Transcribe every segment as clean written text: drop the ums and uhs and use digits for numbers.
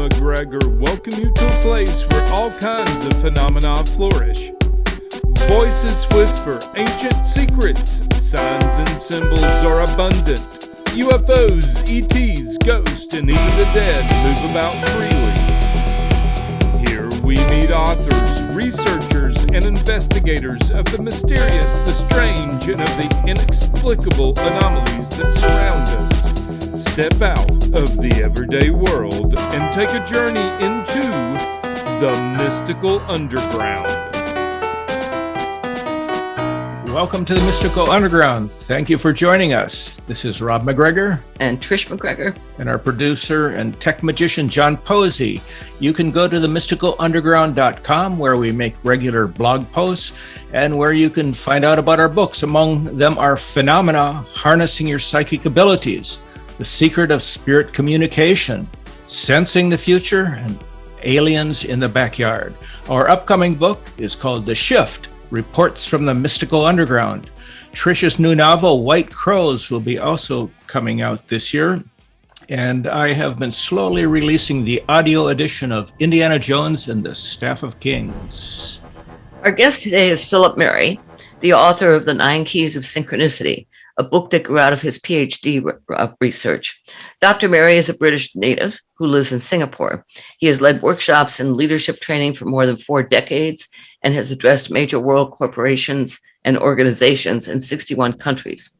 McGregor welcome you to a place where all kinds of phenomena flourish. Voices whisper ancient secrets, signs and symbols are abundant. UFOs, ETs, ghosts, and even the dead move about freely. Here we meet authors, researchers, and investigators of the mysterious, the strange, and of the inexplicable anomalies that surround us. Step out of the everyday world and take a journey into the mystical underground. Welcome to the Mystical Underground. Thank you for joining us. This is Rob McGregor. And Trish McGregor. And our producer and tech magician, John Posey. You can go to themysticalunderground.com where we make regular blog posts and where you can find out about our books. Among them are Phenomena, Harnessing Your Psychic Abilities, The Secret of Spirit Communication, Sensing the Future, and Aliens in the Backyard. Our upcoming book is called The Shift, Reports from the Mystical Underground. Trish's new novel, White Crows, will be also coming out this year. And I have been slowly releasing the audio edition of Indiana Jones and the Staff of Kings. Our guest today is Philip Murray, the author of The 9 Keys of Synchronicity, a book that grew out of his PhD research. Dr. Murray is a British native who lives in Singapore. He has led workshops and leadership training for more than 4 decades and has addressed major world corporations and organizations in 61 countries.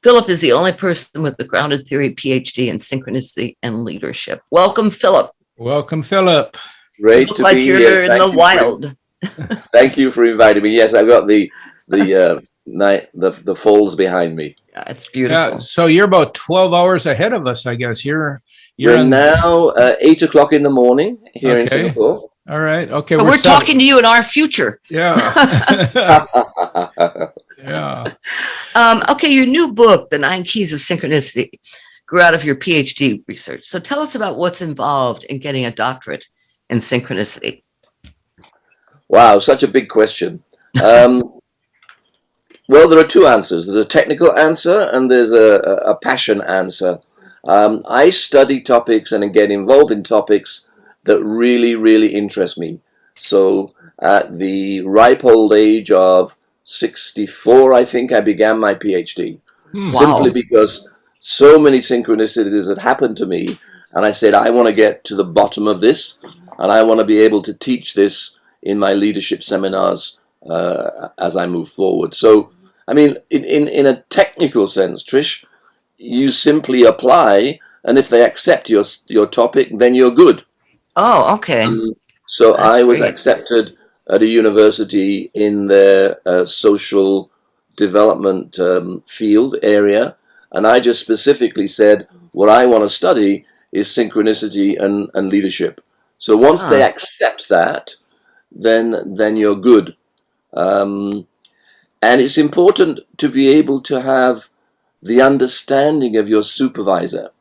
Philip is the only person with the grounded theory PhD in synchronicity and leadership. Welcome, Philip. Welcome, Philip. Great to be here. You're in the wild. Thank you for inviting me. Yes, I've got the falls behind me. Yeah, it's beautiful. Yeah, so you're about 12 hours ahead of us, I guess. You're now 8 o'clock in the morning here in Singapore. All right. Okay. So we're talking to you in our future. Yeah. Yeah. Okay, your new book, The 9 Keys of Synchronicity, grew out of your PhD research. So tell us about what's involved in getting a doctorate in synchronicity. Wow, such a big question. Well, there are 2 answers. There's a technical answer and there's a passion answer. I study topics and get involved in topics that really, really interest me. So at the ripe old age of 64, I think I began my PhD. Simply because so many synchronicities had happened to me. And I said, I want to get to the bottom of this. And I want to be able to teach this in my leadership seminars as I move forward. So, I mean, in a technical sense, Trish, you simply apply. And if they accept your topic, then you're good. Oh, okay. So I was accepted at a university in their social development field area, and I just specifically said, what I want to study is synchronicity and leadership. So once they accept that, then you're good. And it's important to be able to have the understanding of your supervisor,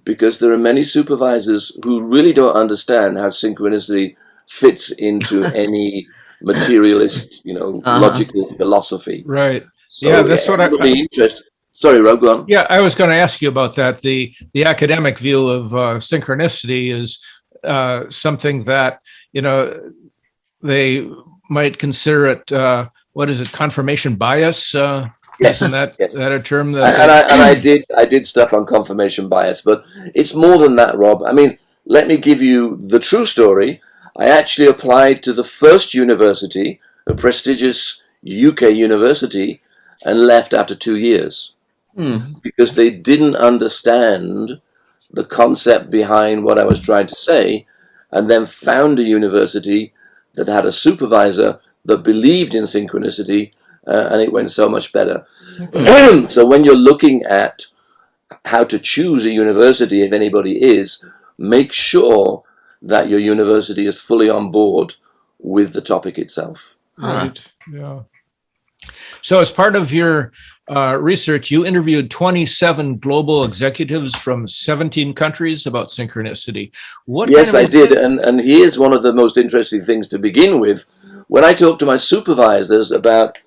because there are many supervisors who really don't understand how synchronicity fits into any materialist, logical philosophy. Right. So, yeah, that's what I'm interested. Sorry, Rob, go on. Yeah, I was going to ask you about that. The academic view of synchronicity is something that, they might consider it, what is it, confirmation bias? Yes, isn't that a term that? And I did stuff on confirmation bias, but it's more than that, Rob. I mean, let me give you the true story. I actually applied to the first university, a prestigious UK university, and left after 2 years because they didn't understand the concept behind what I was trying to say, and then found a university that had a supervisor that believed in synchronicity. And it went so much better. So when you're looking at how to choose a university, if anybody is, make sure that your university is fully on board with the topic itself. Right. Yeah. So as part of your research, you interviewed 27 global executives from 17 countries about synchronicity. Yes, I did. And here's one of the most interesting things to begin with. When I talked to my supervisors about,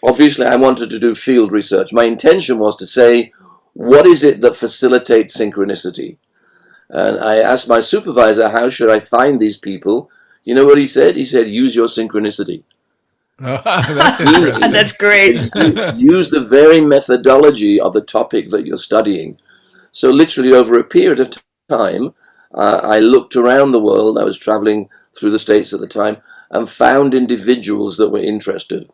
obviously I wanted to do field research. My intention was to say, what is it that facilitates synchronicity? And I asked my supervisor, how should I find these people? You know what he said? He said, use your synchronicity. That's interesting. That's great. Use the very methodology of the topic that you're studying. So literally over a period of time, I looked around the world. I was traveling through the States at the time and found individuals that were interested.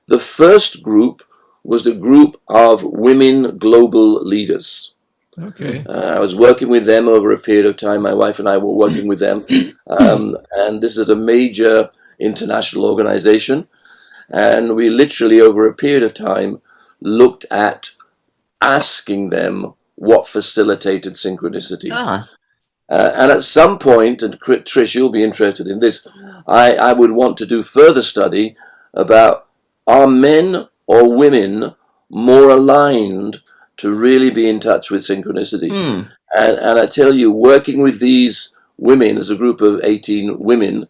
The first group was the group of women global leaders. Okay. I was working with them over a period of time. My wife and I were working with them. And this is a major international organization. And we literally, over a period of time, looked at asking them what facilitated synchronicity. And at some point, and Trish, you'll be interested in this, I would want to do further study about, are men or women more aligned to really be in touch with synchronicity? And I tell you, working with these women, as a group of 18 women,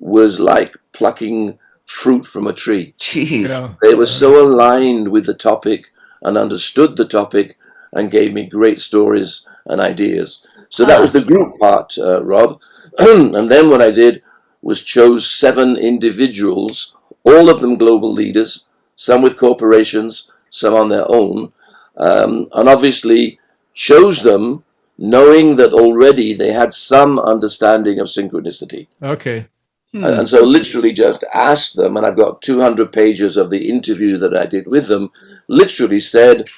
was like plucking fruit from a tree. Jeez. Yeah. They were so aligned with the topic and understood the topic and gave me great stories and ideas. So that was the group part, Rob. And then what I did was chose 7 individuals, all of them global leaders, some with corporations, some on their own, and obviously chose them knowing that already they had some understanding of synchronicity. Okay. And so literally just asked them, and I've got 200 pages of the interview that I did with them, literally said,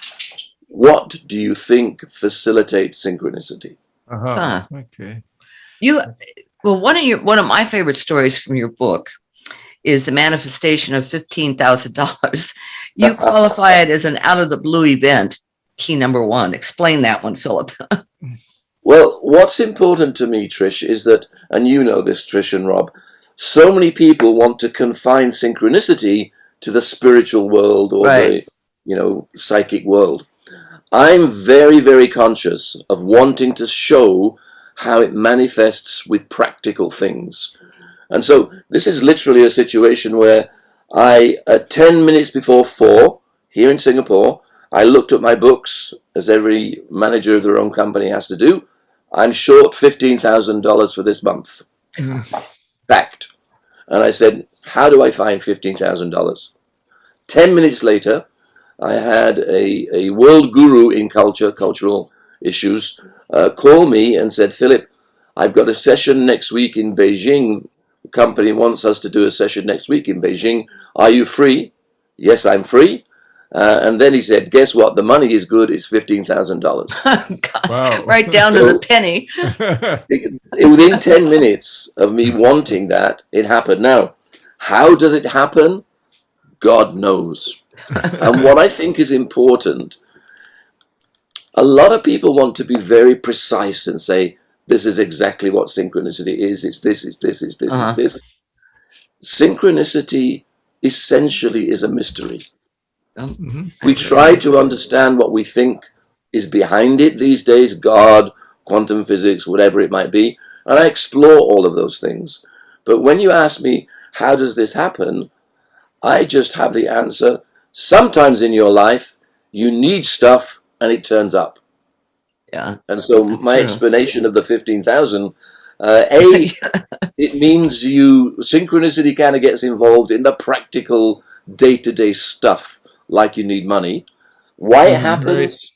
what do you think facilitates synchronicity? Okay. One of my favorite stories from your book is the manifestation of $15,000. You qualify it as an out of the blue event. Key number 1. Explain that one, Philip. Well, what's important to me, Trish, is that, and you know this, Trish and Rob, so many people want to confine synchronicity to the spiritual world or the, psychic world. I'm very, very conscious of wanting to show how it manifests with practical things. And so this is literally a situation where at 10 minutes before 4, here in Singapore, I looked at my books, as every manager of their own company has to do. I'm short $15,000 for this month. Fact. And I said, how do I find $15,000? 10 minutes later, I had a world guru in cultural issues, call me and said, Philip, I've got a session next week in Beijing. The company wants us to do a session next week in Beijing. Are you free? Yes, I'm free. And then he said, guess what? The money is good. It's $15,000. Wow. Right down to the penny. Within 10 minutes of me wanting that, it happened. Now, how does it happen? God knows. And what I think is important, a lot of people want to be very precise and say, this is exactly what synchronicity is. It's this, it's this, it's this, it's this. Synchronicity essentially is a mystery. We try to understand what we think is behind it these days, God, quantum physics, whatever it might be, and I explore all of those things. But when you ask me, how does this happen? I just have the answer. Sometimes in your life, you need stuff and it turns up. Yeah. And so my explanation of the 15,000, it means synchronicity kind of gets involved in the practical day-to-day stuff, like you need money. Why it happens,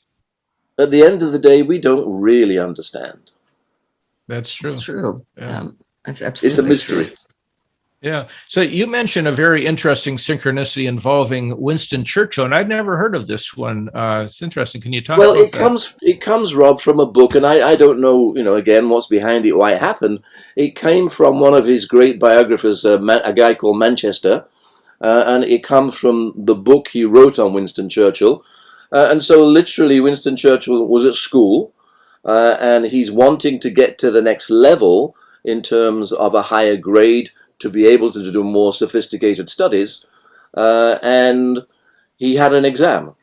at the end of the day, we don't really understand. That's true. That's true. Yeah. That's absolutely It's a mystery. true. Yeah. So you mentioned a very interesting synchronicity involving Winston Churchill, and I'd never heard of this one. It's interesting. Can you talk about that? It comes, Rob, from a book, and I don't know, again, what's behind it, why it happened. It came from one of his great biographers, a guy called Manchester, and it comes from the book he wrote on Winston Churchill. And so literally Winston Churchill was at school, and he's wanting to get to the next level in terms of a higher grade to be able to do more sophisticated studies, and he had an exam.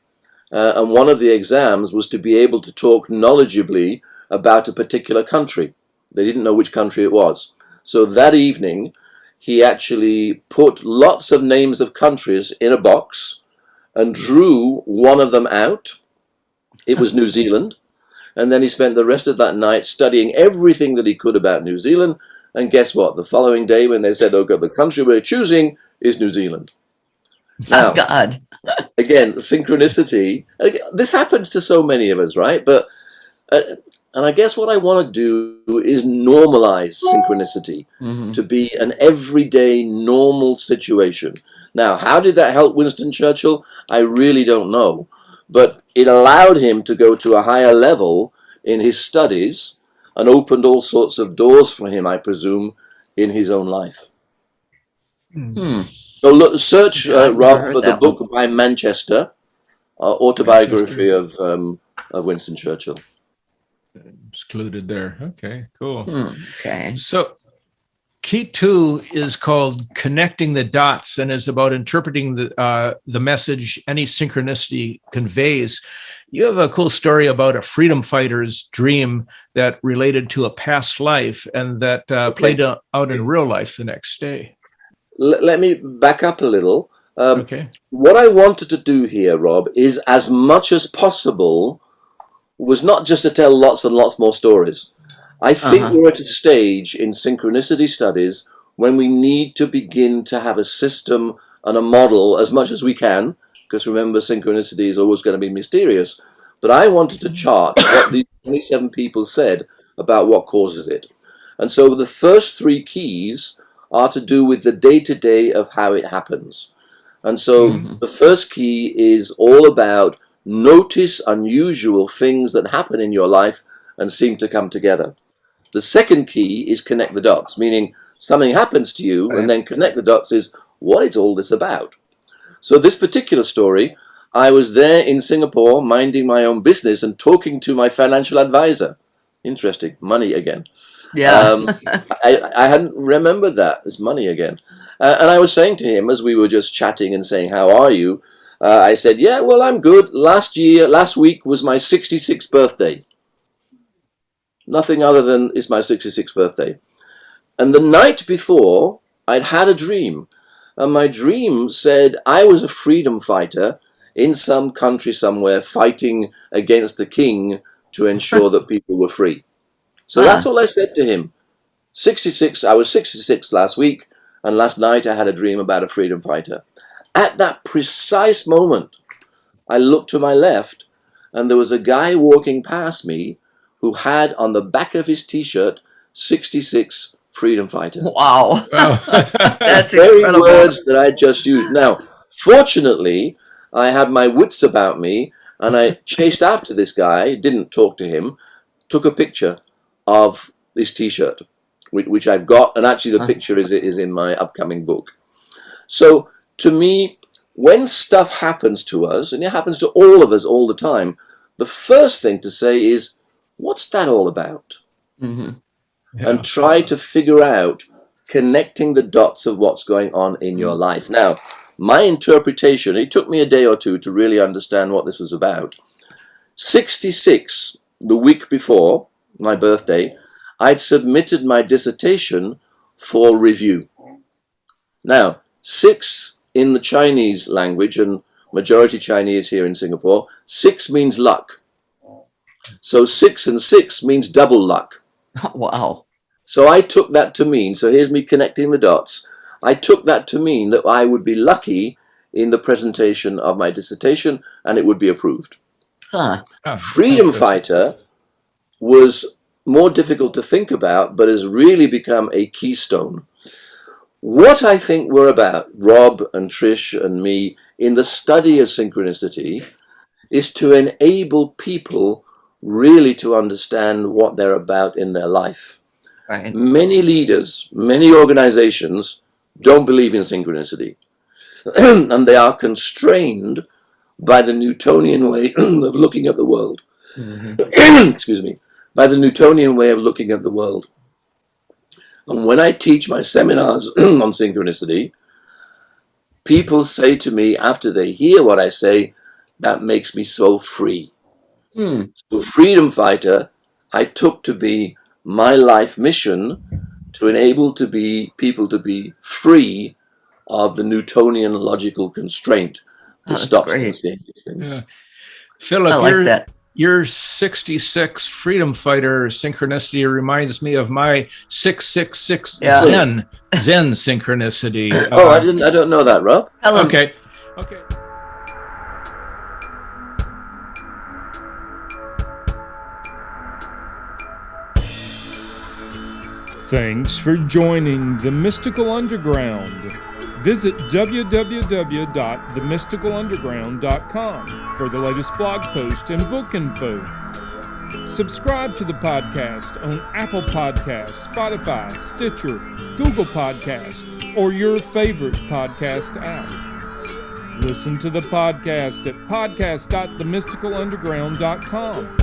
And one of the exams was to be able to talk knowledgeably about a particular country. They didn't know which country it was. So that evening, he actually put lots of names of countries in a box and drew one of them out. It was New Zealand. And then he spent the rest of that night studying everything that he could about New Zealand. And guess what? The following day, when they said, "Oh God, the country we're choosing is New Zealand." Now, Oh, God. again, synchronicity. This happens to so many of us, right? But and I guess what I want to do is normalize synchronicity to be an everyday normal situation. Now, how did that help Winston Churchill? I really don't know. But it allowed him to go to a higher level in his studies and opened all sorts of doors for him, I presume, in his own life. So look, search, Rob, for the book by Manchester, autobiography of Winston Churchill. Excluded there. Okay, cool. Okay. So key 2 is called Connecting the Dots and is about interpreting the message any synchronicity conveys. You have a cool story about a freedom fighter's dream that related to a past life and that played out in real life the next day. Let me back up a little. Okay. What I wanted to do here, Rob, is as much as possible was not just to tell lots and lots more stories. I think we're at a stage in synchronicity studies when we need to begin to have a system and a model as much as we can, because remember, synchronicity is always going to be mysterious. But I wanted to chart what these 27 people said about what causes it. And so the first 3 keys are to do with the day-to-day of how it happens. And so the first key is all about notice unusual things that happen in your life and seem to come together. The second key is connect the dots, meaning something happens to you and then connect the dots is, what is all this about? So this particular story, I was there in Singapore minding my own business and talking to my financial advisor. Interesting, money again. Yeah. I hadn't remembered that as money again. And I was saying to him as we were just chatting and saying, "How are you?" I said, "Yeah, well, I'm good. Last week was my 66th birthday. Nothing other than it's my 66th birthday." And the night before, I'd had a dream. And my dream said I was a freedom fighter in some country somewhere fighting against the king to ensure that people were free. So that's all I said to him. 66, I was 66 last week, and last night I had a dream about a freedom fighter. At that precise moment, I looked to my left, and there was a guy walking past me who had on the back of his t-shirt 66 freedom fighter. Wow. That's very incredible. words that I just used. Now, fortunately, I had my wits about me, and I chased after this guy, didn't talk to him, took a picture of this t-shirt, which I've got, and actually the picture is in my upcoming book. So, to me, when stuff happens to us, and it happens to all of us all the time, the first thing to say is, what's that all about? And try to figure out connecting the dots of what's going on in your life. Now, my interpretation, it took me a day or two to really understand what this was about. 66, the week before my birthday, I'd submitted my dissertation for review. Now, 6 in the Chinese language, and majority Chinese here in Singapore, 6 means luck. So 6 and 6 means double luck. Wow. So I took that to mean, so here's me connecting the dots, I took that to mean that I would be lucky in the presentation of my dissertation and it would be approved. Freedom fighter was more difficult to think about, but has really become a keystone. What I think we're about, Rob and Trish and me, in the study of synchronicity, is to enable people really to understand what they're about in their life. Right. Many leaders, many organizations don't believe in synchronicity. And they are constrained by the Newtonian way of looking at the world. Excuse me. By the Newtonian way of looking at the world. And when I teach my seminars on synchronicity, people say to me after they hear what I say, that makes me so free. So freedom fighter, I took to be my life mission to enable people to be free of the Newtonian logical constraint that stops them seeing these things. Philip, I like that. Your 66 Freedom Fighter synchronicity reminds me of my 666 Yeah. Zen synchronicity. Oh, I don't know that, Rob. Tell him. Okay. Thanks for joining the Mystical Underground. Visit www.themysticalunderground.com for the latest blog post and book info. Subscribe to the podcast on Apple Podcasts, Spotify, Stitcher, Google Podcasts, or your favorite podcast app. Listen to the podcast at podcast.themysticalunderground.com.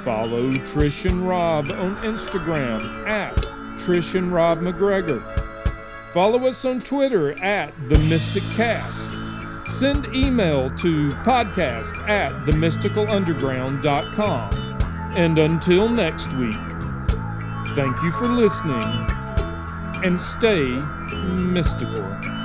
Follow Trish and Rob on Instagram at Trish and Rob McGregor. Follow us on Twitter at The Mystic Cast. Send email to podcast@themysticalunderground.com. And until next week, thank you for listening and stay mystical.